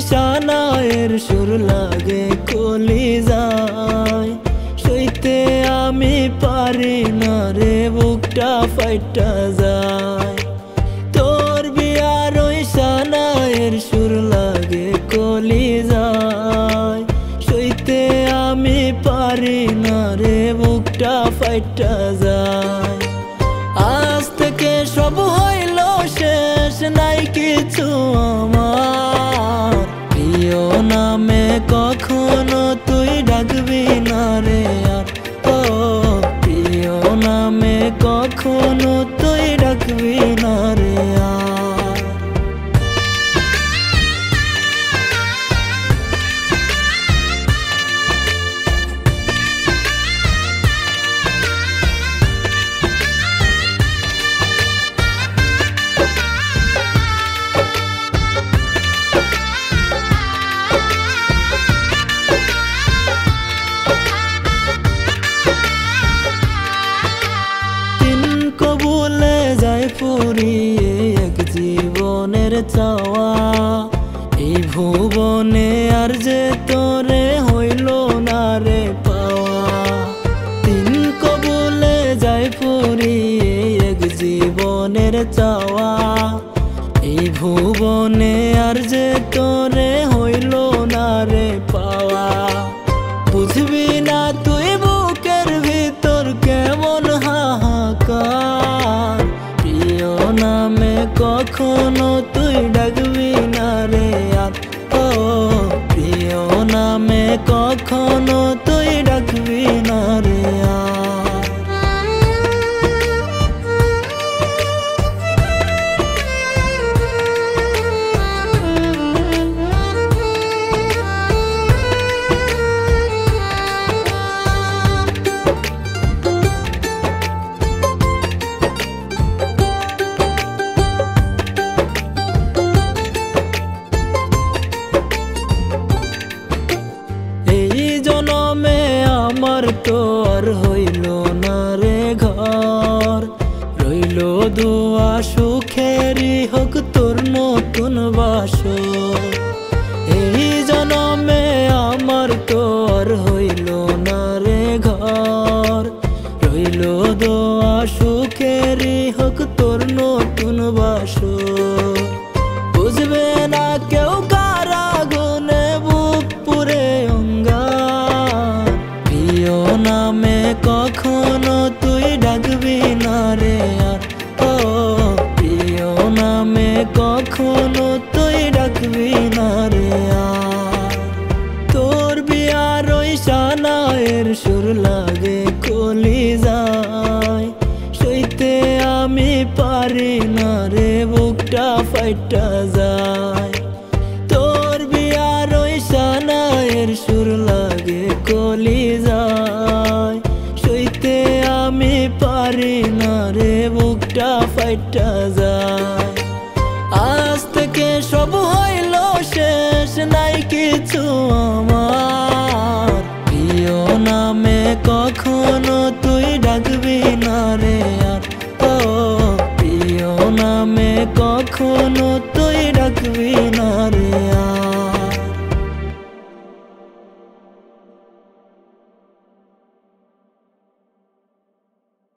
শানায়ের সুর লাগে কলিজায়, সইতে আমি পারি না রে বুকটা ফাইটা যায়। তোর বিয়ার ওই শানায়ের সুর লাগে কলিজায়, সইতে আমি পারি না রে বুকটা ফাইটা যায়। আজ থেকে সব হইল শেষ, নাই কিছু আমার। প্রিয় নামে কখনো তুই ডাকবি না রে আর, ও প্রিয় নামে কখনো তুই ডাকবি না রে আর। কবুলে যায় ফুরিয়ে এক জীবনের চাওয়া, এই ভুবনে আর যে তোরে হইল না রে পাওয়া। তিন কবুলে যায় ফুরিয়ে এক জীবনের চাওয়া, এই ভুবনে আর যে তোরে হইল না রে পাওয়া। বুঝবি না তুই বুকের ভিতর কেমন হাহাকার, প্রিয় নামে কখনো তুই ডাকবি না রে আর, ও প্রিয় নামে কখনো তুই ডাকবি না রে আর। আমার তো আর হইল না রে ঘর, রইল দোয়া সুখেরই হোক তোর নতুন বাসর। এই জনমে আমার তো আর হইল না রে ঘর, রইল দোয়া সুখেরই হোক তোর নতুন বাসর। বুঝবে না কেউ কারা গুনে বুক পুরে অঙ্গার, প্রিয় নামে কখনো তুই ডাকবি না রে আর, ও প্রিয় নামে কখনো তুই ডাকবি না রে আর। তোর বিয়ার ওই শানায়ের সুর লাগে কলিজায়, সইতে আমি পারি না রে বুকটা ফাইটা যায়। তোর বিয়ার ওই শানায়ের সুর লাগে কলিজায়, সইতে আমি পারি না রে বুকটা ফাইটা যায়। আজ থেকে সব হইল শেষ, নাই কিছু আমার। প্রিয় নামে কখনো তুই ডাকবি না রে আর, ও প্রিয় নামে কখনো তুই ডাকবি না রে আর।